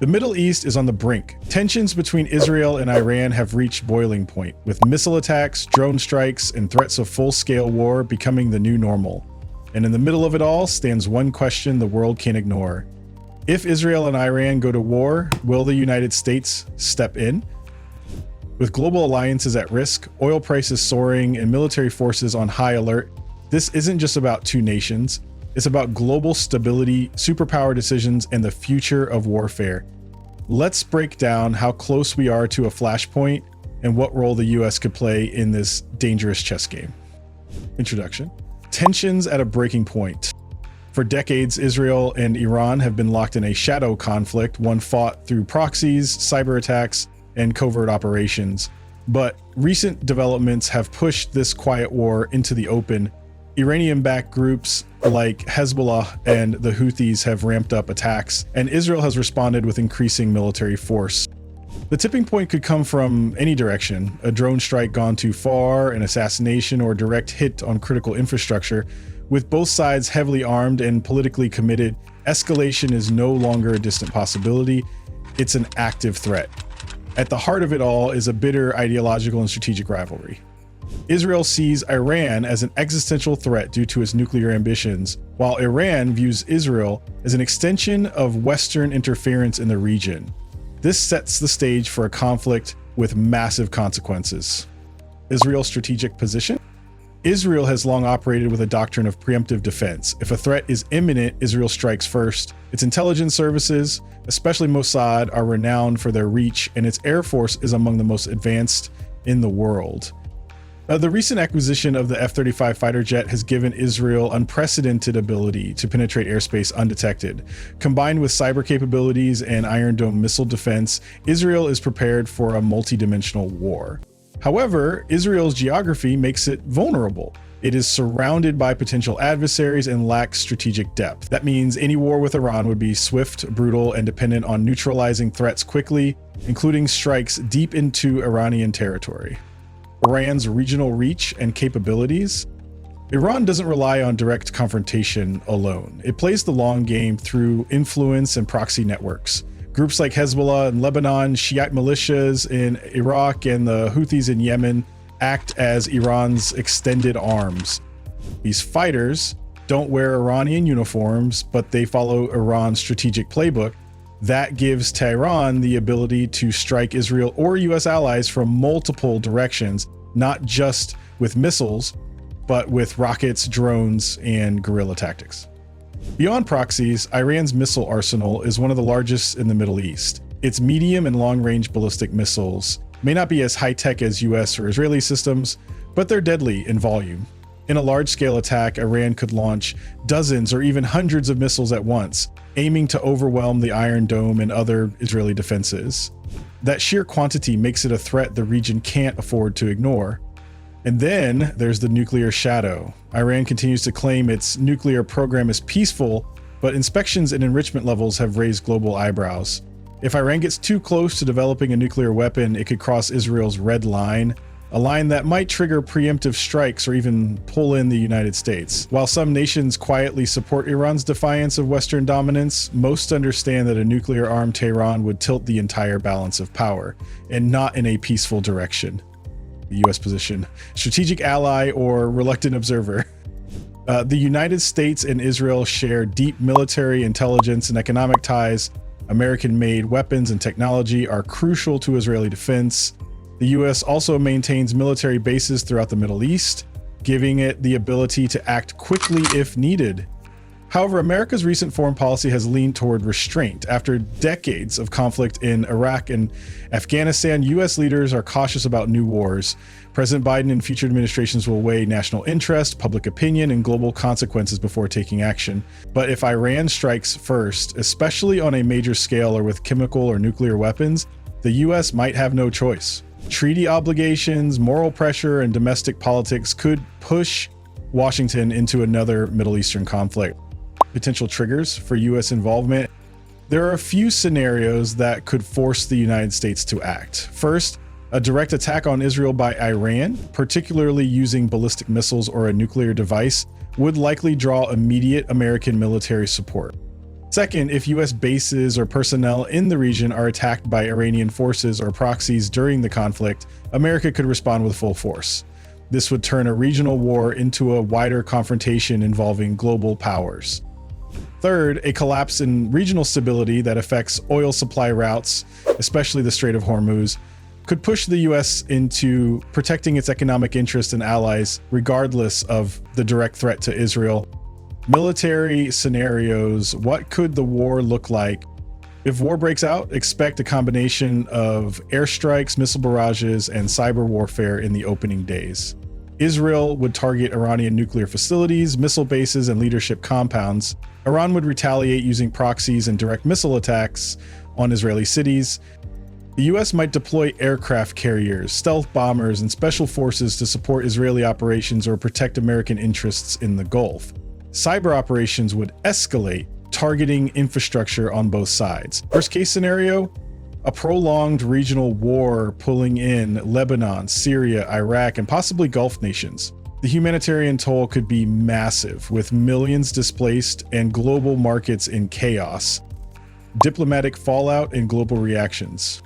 The Middle East is on the brink. Tensions between Israel and Iran have reached boiling point, with missile attacks, drone strikes, and threats of full-scale war becoming the new normal. And in the middle of it all stands one question the world can't ignore. If Israel and Iran go to war, will the United States step in? With global alliances at risk, oil prices soaring, and military forces on high alert, this isn't just about two nations. It's about global stability, superpower decisions, and the future of warfare. Let's break down how close we are to a flashpoint and what role the US could play in this dangerous chess game. Introduction. Tensions at a breaking point. For decades, Israel and Iran have been locked in a shadow conflict, one fought through proxies, cyber attacks, and covert operations. But recent developments have pushed this quiet war into the open. Iranian-backed groups like Hezbollah and the Houthis have ramped up attacks, and Israel has responded with increasing military force. The tipping point could come from any direction: a drone strike gone too far, an assassination, or a direct hit on critical infrastructure. With both sides heavily armed and politically committed, escalation is no longer a distant possibility. It's an active threat. At the heart of it all is a bitter ideological and strategic rivalry. Israel sees Iran as an existential threat due to its nuclear ambitions, while Iran views Israel as an extension of Western interference in the region. This sets the stage for a conflict with massive consequences. Israel's strategic position? Israel has long operated with a doctrine of preemptive defense. If a threat is imminent, Israel strikes first. Its intelligence services, especially Mossad, are renowned for their reach, and its air force is among the most advanced in the world. The recent acquisition of the F-35 fighter jet has given Israel unprecedented ability to penetrate airspace undetected. Combined with cyber capabilities and Iron Dome missile defense, Israel is prepared for a multi-dimensional war. However, Israel's geography makes it vulnerable. It is surrounded by potential adversaries and lacks strategic depth. That means any war with Iran would be swift, brutal, and dependent on neutralizing threats quickly, including strikes deep into Iranian territory. Iran's regional reach and capabilities. Iran doesn't rely on direct confrontation alone. It plays the long game through influence and proxy networks. Groups like Hezbollah in Lebanon, Shiite militias in Iraq, and the Houthis in Yemen act as Iran's extended arms. These fighters don't wear Iranian uniforms, but they follow Iran's strategic playbook. That gives Tehran the ability to strike Israel or US allies from multiple directions, not just with missiles, but with rockets, drones, and guerrilla tactics. Beyond proxies, Iran's missile arsenal is one of the largest in the Middle East. Its medium and long-range ballistic missiles may not be as high-tech as US or Israeli systems, but they're deadly in volume. In a large-scale attack, Iran could launch dozens or even hundreds of missiles at once, aiming to overwhelm the Iron Dome and other Israeli defenses. That sheer quantity makes it a threat the region can't afford to ignore. And then there's the nuclear shadow. Iran continues to claim its nuclear program is peaceful, but inspections and enrichment levels have raised global eyebrows. If Iran gets too close to developing a nuclear weapon, it could cross Israel's red line, a line that might trigger preemptive strikes or even pull in the United States. While some nations quietly support Iran's defiance of Western dominance, most understand that a nuclear-armed Tehran would tilt the entire balance of power, and not in a peaceful direction. The US position: strategic ally or reluctant observer. The United States and Israel share deep military, intelligence, and economic ties. American-made weapons and technology are crucial to Israeli defense. The US also maintains military bases throughout the Middle East, giving it the ability to act quickly if needed. However, America's recent foreign policy has leaned toward restraint. After decades of conflict in Iraq and Afghanistan, US leaders are cautious about new wars. President Biden and future administrations will weigh national interest, public opinion, and global consequences before taking action. But if Iran strikes first, especially on a major scale or with chemical or nuclear weapons, the US might have no choice. Treaty obligations, moral pressure, and domestic politics could push Washington into another Middle Eastern conflict. Potential triggers for US involvement. There are a few scenarios that could force the United States to act. First, a direct attack on Israel by Iran, particularly using ballistic missiles or a nuclear device, would likely draw immediate American military support. Second, if US bases or personnel in the region are attacked by Iranian forces or proxies during the conflict, America could respond with full force. This would turn a regional war into a wider confrontation involving global powers. Third, a collapse in regional stability that affects oil supply routes, especially the Strait of Hormuz, could push the US into protecting its economic interests and allies regardless of the direct threat to Israel. Military scenarios: what could the war look like? If war breaks out, expect a combination of airstrikes, missile barrages, and cyber warfare in the opening days. Israel would target Iranian nuclear facilities, missile bases, and leadership compounds. Iran would retaliate using proxies and direct missile attacks on Israeli cities. The US might deploy aircraft carriers, stealth bombers, and special forces to support Israeli operations or protect American interests in the Gulf. Cyber operations would escalate, targeting infrastructure on both sides. Worst case scenario, a prolonged regional war pulling in Lebanon, Syria, Iraq, and possibly Gulf nations. The humanitarian toll could be massive, with millions displaced and global markets in chaos. Diplomatic fallout and global reactions.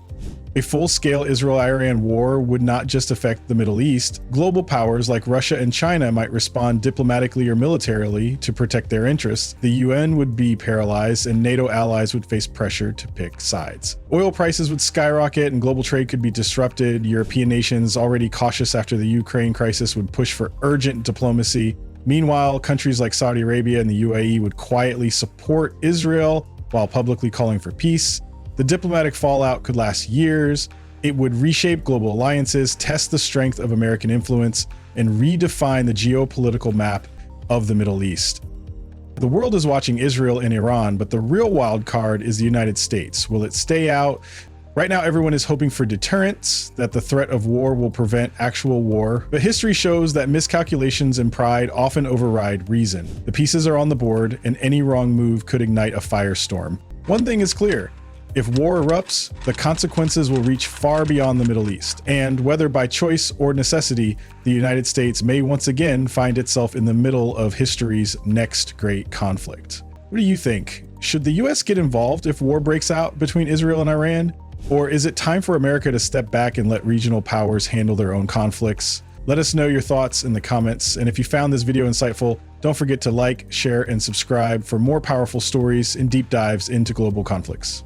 A full-scale Israel-Iran war would not just affect the Middle East. Global powers like Russia and China might respond diplomatically or militarily to protect their interests. The UN would be paralyzed, and NATO allies would face pressure to pick sides. Oil prices would skyrocket, and global trade could be disrupted. European nations, already cautious after the Ukraine crisis, would push for urgent diplomacy. Meanwhile, countries like Saudi Arabia and the UAE would quietly support Israel while publicly calling for peace. The diplomatic fallout could last years. It would reshape global alliances, test the strength of American influence, and redefine the geopolitical map of the Middle East. The world is watching Israel and Iran, but the real wild card is the United States. Will it stay out? Right now, everyone is hoping for deterrence, that the threat of war will prevent actual war. But history shows that miscalculations and pride often override reason. The pieces are on the board, and any wrong move could ignite a firestorm. One thing is clear: if war erupts, the consequences will reach far beyond the Middle East. And whether by choice or necessity, the United States may once again find itself in the middle of history's next great conflict. What do you think? Should the US get involved if war breaks out between Israel and Iran? Or is it time for America to step back and let regional powers handle their own conflicts? Let us know your thoughts in the comments. And if you found this video insightful, don't forget to like, share, and subscribe for more powerful stories and deep dives into global conflicts.